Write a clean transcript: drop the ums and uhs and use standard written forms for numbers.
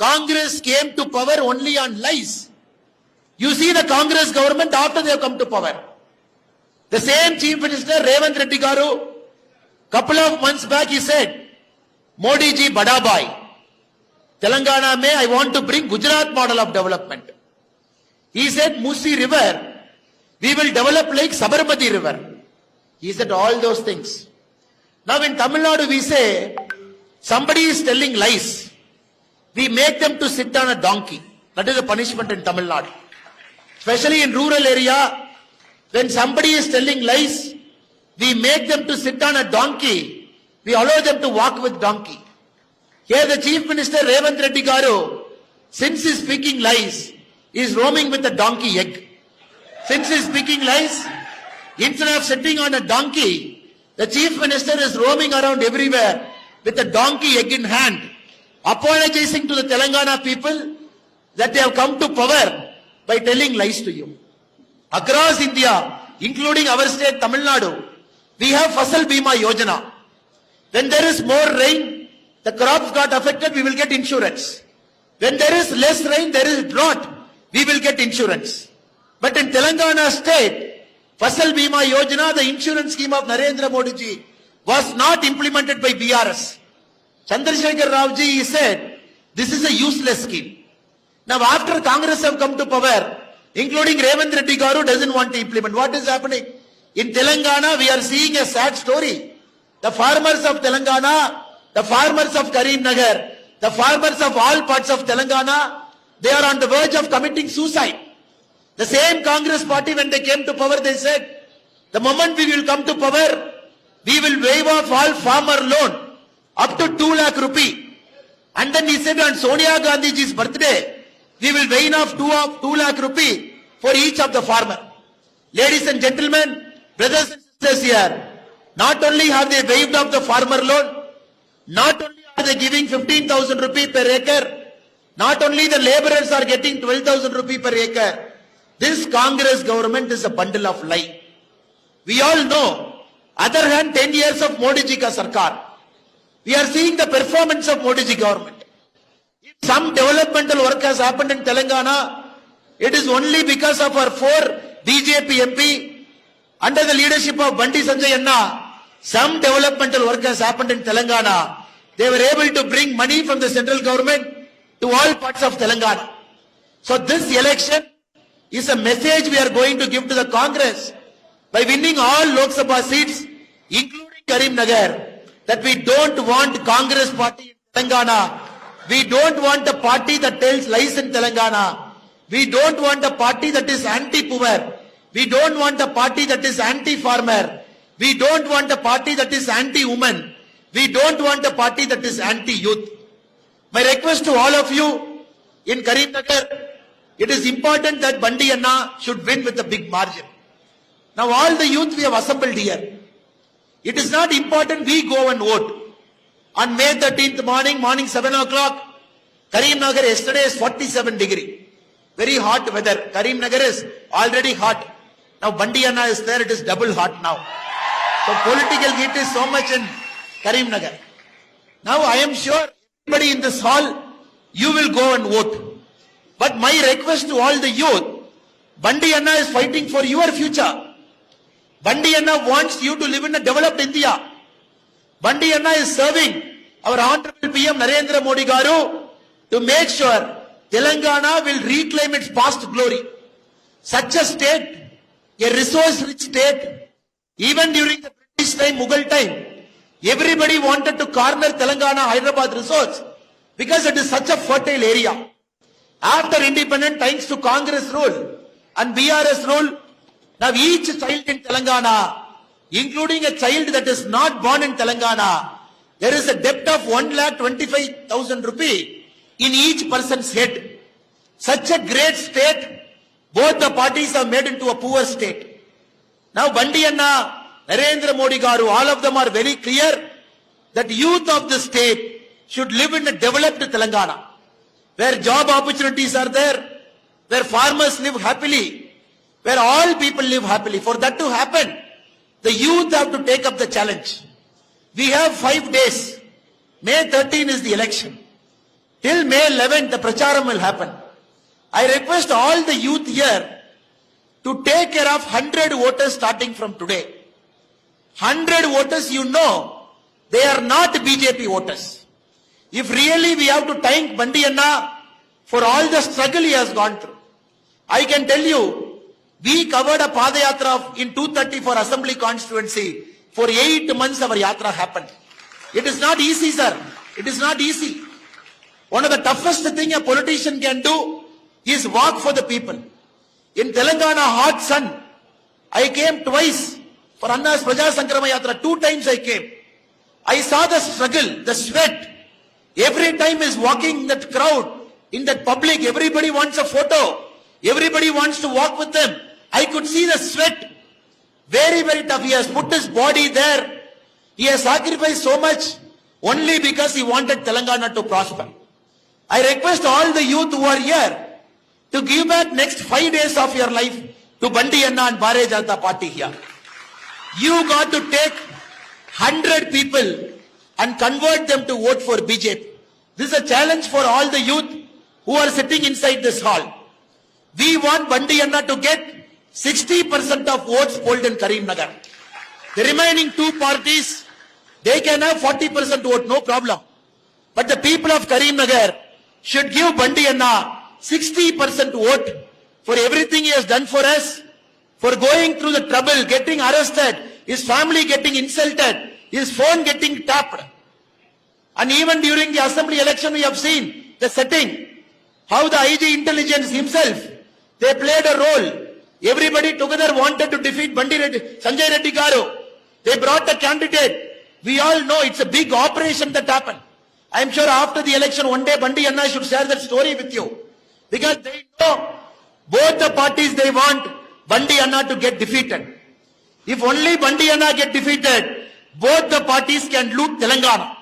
Congress came to power only on lies. You see the Congress government after they have come to power. The same Chief Minister Revanth Reddy Garu, couple of months back he said, Modi ji bada bhai. Telangana mein I want to bring Gujarat model of development. He said Musi river, we will develop like Sabarmati river. He said all those things. Now in Tamil Nadu we say, somebody is telling lies. We make them to sit on a donkey. That is a punishment in Tamil Nadu. Especially in rural area, when somebody is telling lies, we make them to sit on a donkey. We allow them to walk with donkey. Here the Chief Minister Revanth Reddy Garu, since he is speaking lies, is roaming with a donkey egg. Since he is speaking lies, instead of sitting on a donkey, the Chief Minister is roaming around everywhere with a donkey egg in hand, apologizing to the Telangana people that they have come to power by telling lies to you. Across India, including our state Tamil Nadu, we have Fasal Bima Yojana. When there is more rain, the crops got affected, we will get insurance. When there is less rain, there is drought, we will get insurance. But in Telangana state, Fasal Bima Yojana, the insurance scheme of Narendra Modi ji, was not implemented by BRS. Chandrasekhar Rao ji said, this is a useless scheme. Now after Congress have come to power, including Revanth Reddy Garu doesn't want to implement. What is happening? In Telangana, we are seeing a sad story. The farmers of Telangana, the farmers of Karimnagar, the farmers of all parts of Telangana, they are on the verge of committing suicide. The same Congress party, when they came to power, they said, the moment we will come to power, we will waive off all farmer loan up to 2 lakh rupee. And then he said on Sonia Gandhi ji's birthday, we will waive off 2 lakh rupee for each of the farmer. Ladies and gentlemen, brothers and sisters here, not only have they waived off the farmer loan, not only are they giving 15,000 rupee per acre, not only the laborers are getting 12,000 rupee per acre, this Congress government is a bundle of lie. We all know, other hand 10 years of Modi ji ka sarkar. We are seeing the performance of Modi ji government. If some developmental work has happened in Telangana, it is only because of our 4 BJP MP under the leadership of Bandi Sanjay Anna. Some developmental work has happened in Telangana. They were able to bring money from the central government to all parts of Telangana. So this election is a message we are going to give to the Congress by winning all Lok Sabha seats, including Karimnagar, that we don't want Congress party in Telangana. We don't want a party that tells lies in Telangana. We don't want a party that is anti-poor. We don't want a party that is anti-farmer. We don't want a party that is anti-woman. We don't want a party that is anti-youth. My request to all of you in Karimnagar, it is important that Bandi Anna should win with a big margin. Now all the youth we have assembled here, it is not important we go and vote. On May 13th morning 7 o'clock, Karimnagar yesterday is 47 degree. Very hot weather. Karimnagar is already hot. Now Bandi Anna is there, it is double hot now. So political heat is so much in Karimnagar. Now I am sure everybody in this hall, you will go and vote. But my request to all the youth, Bandi Anna is fighting for your future. Bandi Anna wants you to live in a developed India. Bandi Anna is serving our Honorable PM Narendra Modi Garu to make sure Telangana will reclaim its past glory. Such a state, a resource-rich state, even during the British time, Mughal time, everybody wanted to corner Telangana, Hyderabad resource because it is such a fertile area. After independence, thanks to Congress rule and BRS rule, now each child in Telangana, including a child that is not born in Telangana, there is a debt of 1,25,000 rupee in each person's head. Such a great state, both the parties have made into a poor state. Now Bandi Anna, Narendra Modi Garu, all of them are very clear that youth of the state should live in a developed Telangana, where job opportunities are there, where farmers live happily, where all people live happily. For that to happen, the youth have to take up the challenge. We have 5 days. May 13 is the election. Till May 11th, the pracharam will happen. I request all the youth here to take care of 100 voters starting from today. 100 voters, you know, they are not BJP voters. If really we have to thank Bandi Anna for all the struggle he has gone through. I can tell you, we covered a Padayatra in 230 for Assembly constituency. For 8 months our yatra happened. It is not easy, sir. It is not easy. One of the toughest thing a politician can do is walk for the people. In Telangana hot sun, I came twice for Anna's Praja Sankrama Yatra. 2 times I came. I saw the struggle, the sweat. Every time is walking in that crowd, in that public, everybody wants a photo. Everybody wants to walk with them. I could see the sweat. Very, very tough. He has put his body there. He has sacrificed so much only because he wanted Telangana to prosper. I request all the youth who are here to give back next 5 days of your life to Bandi Anna and Bharatiya Janata Party here. You got to take 100 people and convert them to vote for BJP. This is a challenge for all the youth who are sitting inside this hall. We want Bandi Anna to get 60% of votes polled in Karimnagar. The remaining 2 parties, they can have 40% vote, no problem. But the people of Karimnagar should give Bandi Anna 60% vote for everything he has done for us, for going through the trouble, getting arrested, his family getting insulted, his phone getting tapped. And even during the assembly election we have seen the setting, how the IG intelligence himself, they played a role. Everybody together wanted to defeat Sanjay Reddy Garu. They brought a candidate. We all know it's a big operation that happened. I am sure after the election one day Bandi Anna should share that story with you. Because they know both the parties, they want Bandi Anna to get defeated. If only Bandi Anna get defeated, both the parties can loot Telangana.